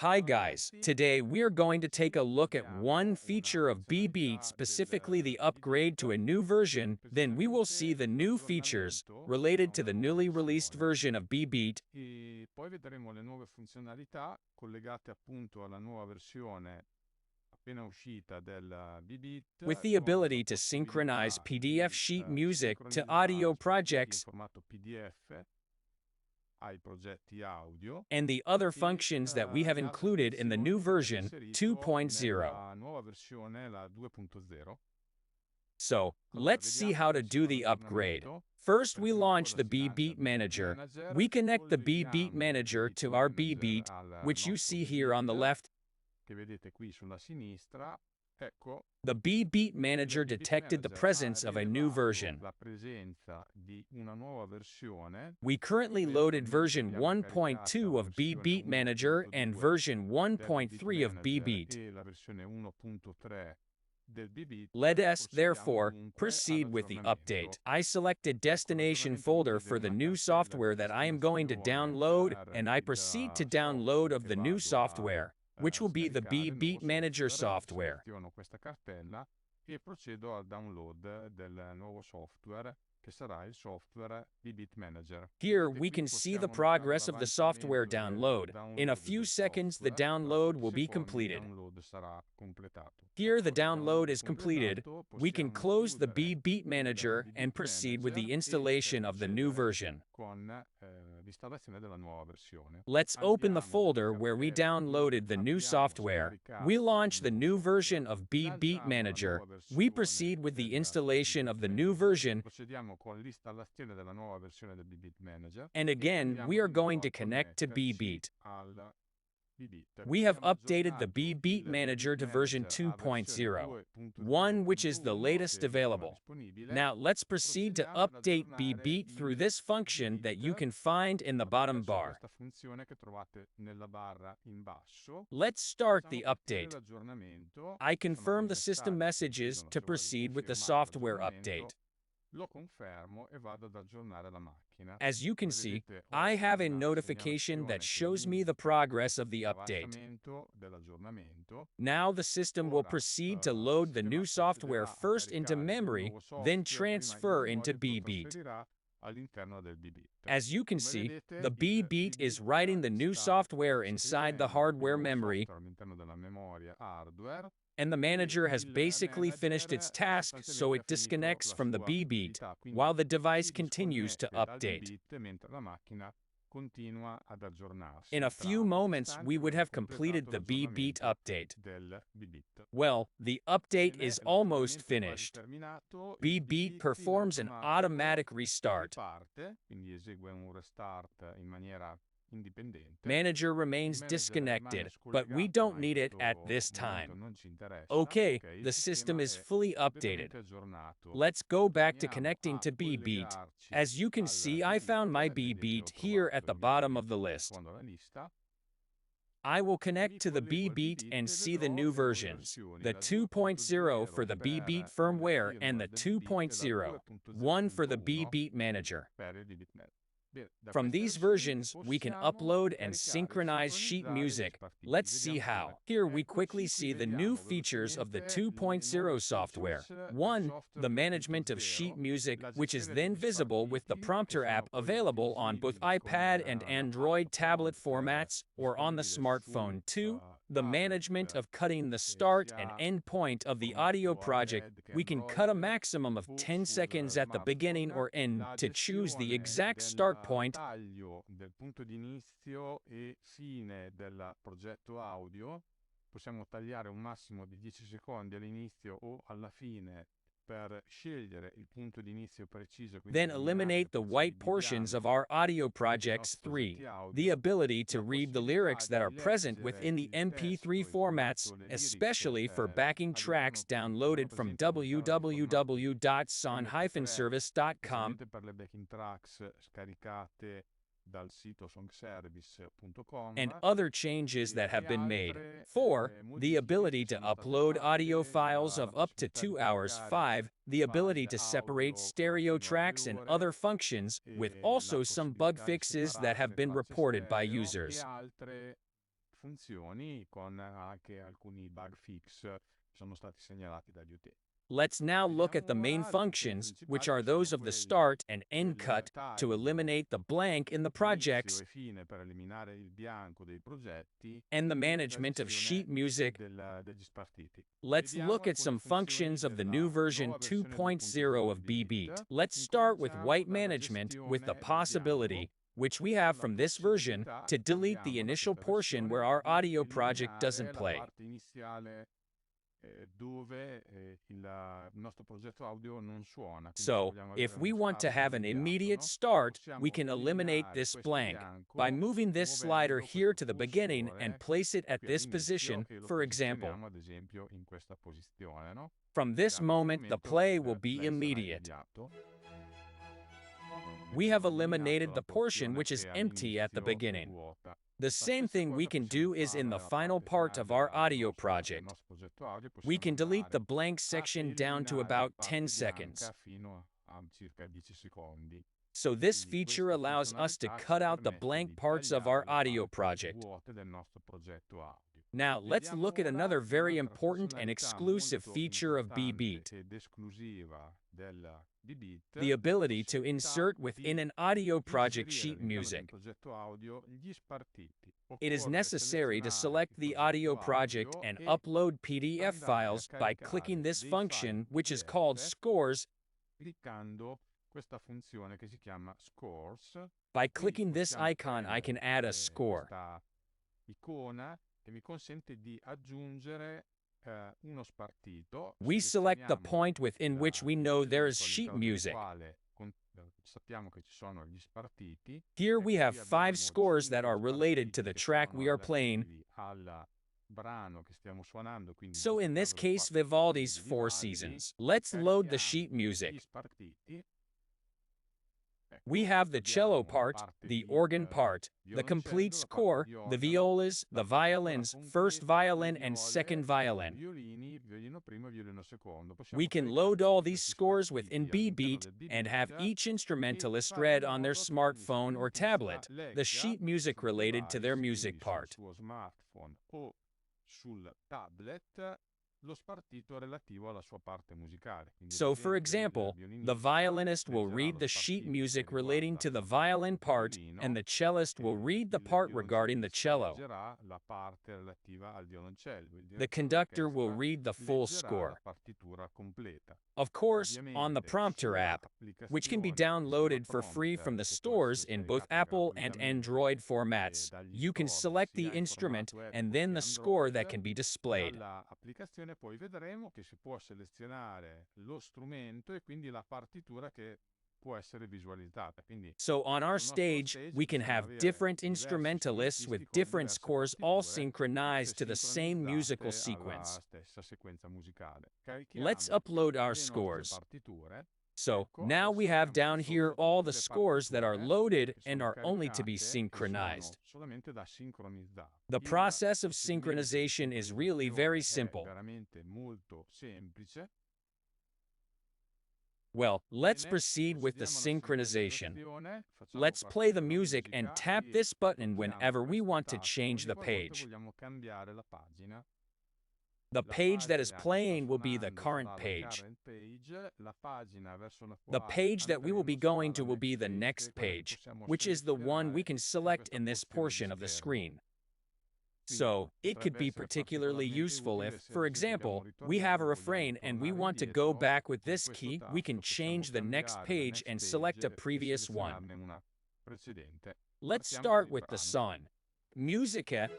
Hi guys, today we are going to take a look at one feature of B.Beat, specifically the upgrade to a new version, then we will see the new features related to the newly released version of B.Beat. E poi vedremo le nuove funzionalità collegate appunto alla nuova versione appena uscita del With B-Beat the con la ability to synchronize possibilità PDF di sheet music to sincronizzare audio sottotipi in projects formato PDF ai progetti audio and the other e functions that we have le altre included in the new funzioni che abbiamo version inserito 2.0. nella nuova versione, la 2.0. So, Allora, let's see vediamo how come to si do fa the upgrade. l'aggiornamento. First, we Partiamo con launch la the si lancia B.Beat il B-Beat Manager. Manager, We connect the B.Beat colleghiamo il Manager B-Beat to our Manager B.Beat, al which you nostro see here on the B-Beat left. che vedete qui sulla sinistra. Ecco, The B.Beat il Manager B-Beat detected the Manager ha presence of a new rilevato version. la presenza di una nuova versione. We currently Qui loaded attualmente version abbiamo caricato 1.2 la of versione B.Beat Manager and 1.2 version del B-Beat 1.3 of Manager B.Beat. e la versione 1.3 del Let B-Beat. us, Procediamo therefore, dunque proceed with the update. all'aggiornamento. I selected Ecco, destination l'aggiornamento folder richiede for the una new cartella software di that I am going to destinazione download, per and I proceed to il download software of che the new vado a software, which will be the scaricare, il nuovo B.Beat Manager software. software. Seleziono questa cartella e procedo al download del nuovo software che sarà il software B-Beat Manager. Here, Vedete we qui can see the possiamo notare progress of the software l'avanzamento del download. In a download few del seconds, the software. Tra download pochi will be secondi il completed. download sarà completato. Here, the Ecco, il download download è is completed. completato. We can Possiamo close the chiudere B.Beat il Manager and B-Beat proceed with the Manager installation of the new procedere version. con l'installazione della nuova versione. Let's open the Andiamo nella folder where we cartella dove downloaded the new abbiamo software. We scaricato il launch the nuovo new version software, of B.Beat lanciamo la Manager. nuova We versione proceed with the del installation B-Beat of the new Manager, version. procediamo con l'installazione della nuova versione del B-Beat Manager And e again, we andiamo are di going nuovo to a connect to connetterci B.Beat. al B-Beat. We have Abbiamo updated the aggiornato B.Beat il B-Beat Manager to version Manager a versione 2.0, one which is the 2.0.1 latest che vi trova available. disponibile. Now let's proceed to Procediamo ad update aggiornare B.Beat through il this function that you B-Beat can find in the bottom attraverso bar. questa funzione che trovate nella barra in basso. Let's start Facciamo the partire update. l'aggiornamento. I Ci sono confirm dei the system messaggi che mi messages chiedono to se voglio proceed with the confermare software update. l'aggiornamento. Lo confermo e vado ad aggiornare la macchina. As you can Come see, vedete I ho have a una notification that segnalazione che mi shows me the indica progress of the update. l'avanzamento dell'aggiornamento. Now the system will Ora proceed to il load the sistema new software procederà a first into caricare il memory, nuovo then software, prima in transfer into memoria, poi lo B.Beat. trasferirà all'interno del B-Beat. As you can Come see, vedete the il B.Beat is B-Beat writing the new sta software inside the scrivendo il hardware nuovo memory, software all'interno della memoria hardware and the e manager has il basically finished its manager task, so sostanzialmente ha it finito disconnects la from the sua B.Beat, attività, quindi while the device si continues to disconnette dal update. B-Beat mentre la macchina continua ad In a aggiornarsi. few Tra pochi moments, we istanti would avremo have completed completato the B.Beat l'aggiornamento update. del B-Beat. Well, the update Bene, is almost l'aggiornamento è quasi finished. terminato, il B.Beat B-Beat in performs an automatico automatic restart. riparte, quindi esegue un restart in maniera indipendente. Manager Il remains manager rimane disconnected, but we scollegato, don't ma in need it at questo this momento time. non ci interessa. Okay, Ok, il the system sistema is è fully updated. completamente aggiornato. Let's go back to Torniamo connecting a to B.Beat. collegarci As you can al see, I found my B-Beat. Vedete, ho B.Beat here at trovato the il mio bottom of B-Beat the qui in list. fondo alla lista. I will connect Mi to the collego al B.Beat B-Beat and e see the vedrò new le nuove versions, versioni, the la 2.0 for 2.0 the B.Beat per il firmware and firmware the del B-Beat e la 2.0, one for the 2.0.1 B.Beat Manager. per il B-Beat Manager. Bene, da From queste these versioni versions, we can possiamo upload and caricare e synchronize sheet sincronizzare gli music. spartiti. Let's see Vediamo come. how. Here we quickly Eccoci, qui see the new vediamo features of the velocemente le 2.0 nuove software. features del 1. software The management of sheet 2.0, music, la which is gestione then degli visible with the spartiti che prompter sono app poi available on both visibili con iPad and l'app Android tablet prompter formats or on the disponibile su smartphone. 2. The management tablet of cutting the start and sia end point of the audio formato project. iPad che We can cut a Android maximum of o 10 sul seconds at the beginning smartphone, or end la to choose the gestione exact start del point. taglio del punto di inizio e fine del progetto audio. Possiamo tagliare un massimo di 10 secondi all'inizio o alla fine per scegliere il punto di inizio preciso, quindi Then eliminare le eliminate the porzioni white di portions of bianco our audio dei projects. nostri progetti 3. The audio, ability to la read the possibilità lyrics that di are present leggere within the il MP3 testo, il formats, formato, le especially liriche for backing all'interno tracks che sono downloaded from presenti all'interno dei formati MP3, www.son-service.com. specialmente per le backing tracks scaricate dal sito And songservice.com other changes that have e been made. altre 4. The modifiche che ability to sono state upload audio fatte, files la of up to possibilità di 2 hours. caricare 5. The ability file to separate audio stereo fino a 2 tracks and ore other functions, with e la also some bug possibilità di fixes that separare have le been tracce reported by stereo e users. altre funzioni con anche alcuni bug fix che sono stati segnalati dagli utenti. Let's now look at the Vediamo main ora le funzioni functions, which principali are che sono those of the quelle start and end del cut, to taglio, eliminate the blank in the inizio projects, e fine per eliminare il bianco dei progetti and the e management la of sheet gestione music. degli spartiti. Let's Vediamo look at alcune some funzioni functions of the new della version nuova versione 2.0 2.0 of di B.Beat. B.Beat. Let's start with Incominciamo white dalla management with the gestione del possibility, bianco, which we con have la from this version, possibilità to che delete the abbiamo da initial questa portion where versione our di audio project eliminare doesn't la play. parte iniziale dove il nostro progetto audio non suona. Quindi se So, vogliamo if avere we uno want to have an immediato, immediate no? start, we Possiamo can eliminate eliminare this questo blank by bianco moving this slider muovendo here questo to the beginning and cursore place it at qui this all'inizio position, e lo for example. posizioniamo ad esempio in questa posizione, no? From this Da questo moment, the momento play will il be play sarà immediate. immediato. We have Eliminato eliminated la the portion porzione which is che empty at the all'inizio è beginning. vuota. The La same stessa thing we cosa can possiamo do is in farla the nella final parte part finale of our audio del project. nostro progetto audio. We Possiamo can delete the andare blank a section down to eliminare la about 10 parte seconds. bianca fino a circa 10 secondi. So this Quindi feature questa allows us to funzionalità cut ci out the permette blank di parts of tagliare our le audio parti project. vuote del nostro progetto audio. Now, let's Vediamo look at ora another very un'altra important and funzionalità exclusive molto feature of importante B.Beat: ed esclusiva del the B-Beat, è la ability to possibilità insert within di an audio project inserire sheet all'interno di un music. progetto audio gli spartiti. It is Occorre necessary to selezionare select il the audio progetto project audio and e upload PDF andare a files by caricare clicking this dei file function, which is called PDF scores. cliccando questa funzione che si chiama Scores. By Qui clicking this possiamo icon, I can premere add a score. questa icona che mi consente di aggiungere uno spartito. We select the Selezioniamo point within which we il know there is punto sheet all'interno del music. quale sappiamo che ci sono gli spartiti. Here we have Qui 5 abbiamo scores that 5 are related to spartiti the che track sono we are playing. relativi al brano che stiamo suonando, quindi in So questo in this caso le case, 4 stagioni Vivaldi's di Four Vivaldi. Seasons. Let's load the sheet Carichiamo gli music. spartiti. We Ecco, have the cello abbiamo la part, parte the di organ part, the complete violoncello, la parte score, di the organo, violas, la the partitura violins, first completa, le violin and second viole, i violin. violini, violino primo e violino secondo. We Possiamo can caricare load all tutti these questi scores within spartiti all'interno B.Beat del and have B-Beat each e instrumentalist fare in read on their modo che ogni smartphone or strumentista tablet the legga sheet music sul related to their device, music quindi sul part. suo smartphone o sul tablet, lo spartito relativo alla sua parte musicale. Quindi, ad So, for esempio, il example, the violinista violinist will leggerà read lo the sheet spartito che music relating riguarda to the la parte violin del part, and violino the cellist will e read the il part regarding the violoncellista cello. leggerà la parte relativa al violoncello. Il The direttore conductor will d'orchestra read the full leggerà la score. partitura completa. Of course, on the Ovviamente Prompter sulla app, which can be applicazione che si chiama downloaded for free from Prompter, the che può stores essere in both scaricata Apple and gratuitamente Android formats, dagli you can store select sia the in instrument formato and Apple then che the score that Android. can be displayed. Dalla applicazione poi vedremo che si può selezionare lo strumento e quindi la partitura che può essere visualizzata. Quindi So on our sul nostro stage, stage we can possiamo have avere different diversi instrumentalists strumentisti with con different diverse scores all partiture, tutte synchronized to the same musical sincronizzate alla sequence. stessa sequenza musicale. Let's Carichiamo upload our le nostre scores. partiture. So Ecco, now we adesso have abbiamo qui down here sotto all tutte the le scores that are partiture loaded che and sono are only to be caricate e sono synchronized. solamente da sincronizzare. The Il process of procedimento di synchronization is really very sincronizzazione è simple. veramente molto semplice. Well, let's Bene, proceed with the procediamo alla synchronization. sincronizzazione, facciamo Let's play the partire la music and musica tap e this button tocchiamo whenever we questo want to tasto change ogni the qualvolta page. vogliamo cambiare la pagina. The La page that is pagina che sta playing will be the suonando current sarà la page. current page, la pagina verso la The quale page that we will be andremo sarà going la to will be next the page, che next è quella che page, possiamo which is the one we selezionare can in select questa in this porzione di portion of the schermo. screen. Quindi So, it could potrebbe be essere particularly particolarmente useful utile if, se ad for esempio abbiamo un example, we have a ritornello, vogliamo refrain and we tornare want to go indietro, back with con this questo key, we can tasto possiamo change the next cambiare la page next and select a page e previous one. selezionarne una precedente. Let's Partiamo con start il with the brano. song. Musica.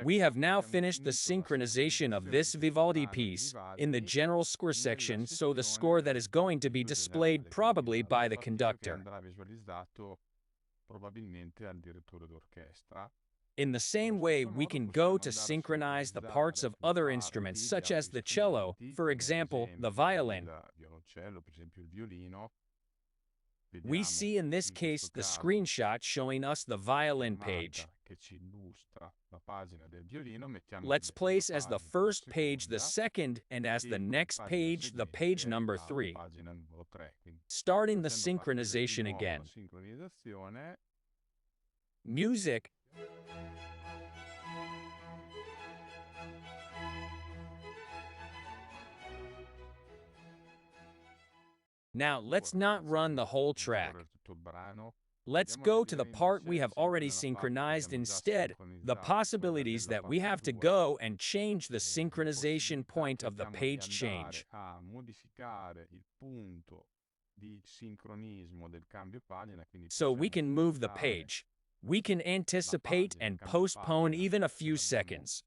We have now Abbiamo finished the finito la synchronization of sincronizzazione this di questo Vivaldi brano di piece in the Vivaldi general score nella section, so the score sezione that is going to di be più displayed generale, quindi probably lo by the spartito che conductor. andrà visualizzato probabilmente al direttore d'orchestra. In the same Allo way, stesso we modo can go possiamo to andare a synchronize the parts sincronizzare of le other instruments, parti di such as altri the cello, strumenti, for come ad example, the esempio violin. il violoncello, per esempio il violino. We Vediamo see in this in questo case the caso screenshot showing us the la violin page. schermata che ci illustra la pagina del violino, mettiamo Let's come prima place as the pagina la first page the seconda second and as the e come next pagina page the page seguente number la 3. pagina numero 3. Quindi Starting the facendo partire di synchronization nuovo la again. sincronizzazione, Music. Now let's ancora not run facciamo the whole scorrere track. tutto il brano. Let's Andiamo a go to the vedere part we invece, have sempre already nella parte che synchronized abbiamo già instead, the sincronizzato, quella possibilities della that we have to partitura, go and change the le synchronization possibilità point che of the abbiamo di page andare change. a modificare il punto di sincronismo del cambio pagina, quindi So we possiamo can move the spostare page. We can la anticipate pagina, il and cambio postpone pagina, even a se few l'abbiamo, seconds.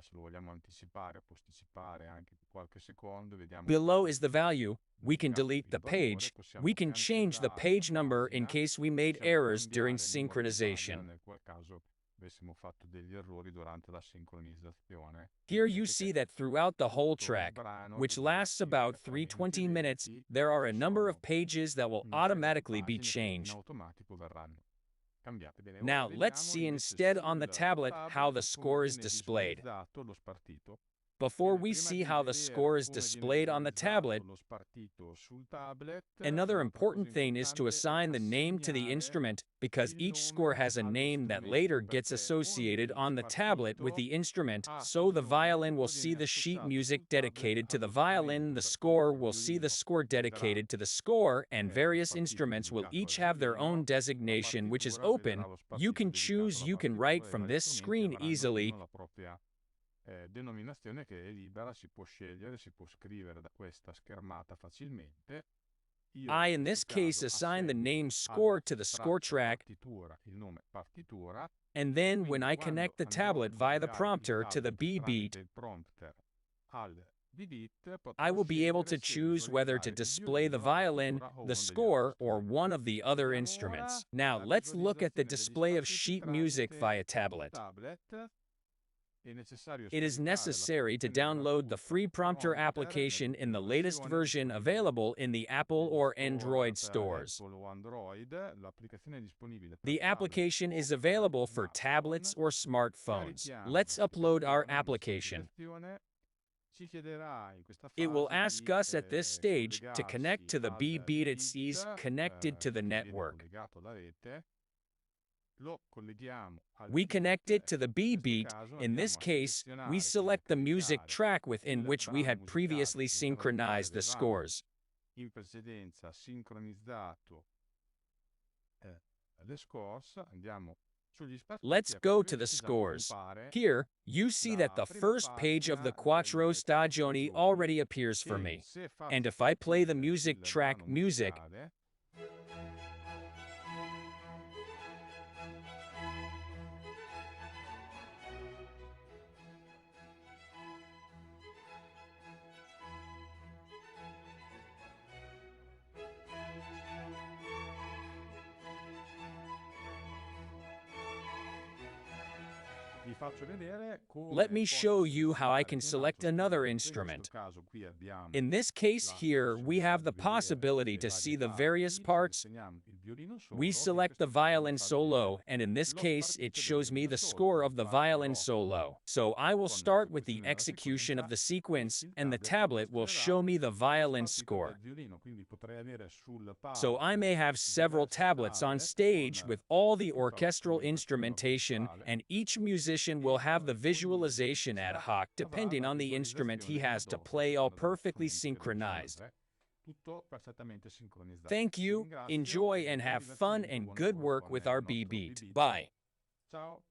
se lo vogliamo anticipare o posticipare anche di qualche secondo, vediamo qui Below is sotto the value. We can indicato delete il the valore, page. We possiamo can change the cancellare la page number in pagina, case we made possiamo errors during cambiare il numero di pagina synchronization. nel qual caso avessimo fatto degli errori durante la sincronizzazione. Here Quindi you vedete see che that throughout the whole tutto il track, brano which dura lasts about circa 3 minuti e 320 minutes, 20, there are a ci number of sono pages that will una serie di automatically be pagine che in changed. automatico verranno cambiate. Bene, ora Now let's vediamo see invece instead on the sul tablet how the tablet come score is viene displayed. visualizzato lo spartito. Before Bene, we prima see di how the vedere score is come viene displayed on the visualizzato tablet, lo spartito sul tablet, another un'altra cosa important thing is to importante è assign the name to the assegnare instrument because il each score nome has a allo name that later strumento, gets perché associated ogni on the tablet with spartito the instrument, ha so il the nome che violin will poi see viene the sheet associato music sul tablet dedicated to the allo violin, strumento, the per cui score il will see the violino score vedrà dedicated to the score, and lo various spartito instruments will dedicato al each have their own violino, la designation which is partitura vedrà open. lo You spartito can dedicato choose, alla you can partitura write dei from vari this strumenti, screen avranno easily. ognuno la propria denominazione che è libera, si può scegliere, si può scrivere da questa schermata facilmente. Io I, in in questo this case, caso assign the assegno name score alla to the score traccia track, partitura il nome partitura, and e then when quindi I quando connect the andrò a tablet via the collegare il prompter to the tablet B.Beat, tramite il prompter al B.Beat I potrò will be able scegliere to se choose whether to visualizzare il display the violino, la violin, partitura o the uno degli altri score, or strumenti. one of the other Vediamo ora instruments. Now la let's look at the visualizzazione degli display of spartiti sheet music tramite via il tablet. tablet. È necessario It is scaricare necessary to l'applicazione download the gratuita free prompter Prompter application in the nell'ultima latest versione version disponibile available in the Apple negli or store Android per stores. Apple o Android. L'applicazione è disponibile per The tablet application o is per available for tablets smartphone. or smartphones. Let's Scarichiamola, si upload procede our alla nostra application. applicazione. Ci chiederà in questa It will fase ask di us at this stage to connect collegarsi to the al B.Beat it sees B-Beat connected to the che viene network. collegato alla rete. Lo colleghiamo al We connect B-Beat it to the e in questo B.Beat. caso In this andiamo a case, we selezionare, quindi a select the music caricare track within il which we brano had musicale previously all'interno del quale synchronized the avevamo scores. in precedenza sincronizzato le scores. Andiamo sugli spartiti, Let's ecco go qui to the ci già mi scores. compare Here, you see that la the prima first page of the pagina Quattro delle Stagioni partiture already appears for che me. se And faccio if I play the partire music il brano track music, musicale vi faccio vedere let come me posso show you how I selezionare can un altro select another strumento. In questo instrument. caso qui abbiamo In this case la here, we possibilità have di the vedere possibility le to varie see the various parti. parts. Selezioniamo il violino We solo e in select the questo caso mi violin fa vedere solo, and in this lo case, it spartito del shows me violino the solo. score Quindi of the violin partirò solo. So I will con start with the l'esecuzione della execution of sequenza the e sequence, il and the tablet mi tablet will mostrerà show me the lo violin spartito del score. violino. Quindi potrei avere sul So I palco may have several diversi tablets on tablet stage con with all the tutta la orchestral strumentazione instrumentation, orchestrale and each musician will e have the ognuno visualization ad sarà, hoc avrà depending la on the instrument he visualizzazione has ad to hoc a play, all seconda dello perfectly strumento che deve synchronized. suonare, tutto perfettamente sincronizzato. Thank Vi you, ringrazio enjoy, e and buon have fun divertimento, and buon good lavoro work con with il our nostro B.Beat. B-Beat. Bye. Ciao!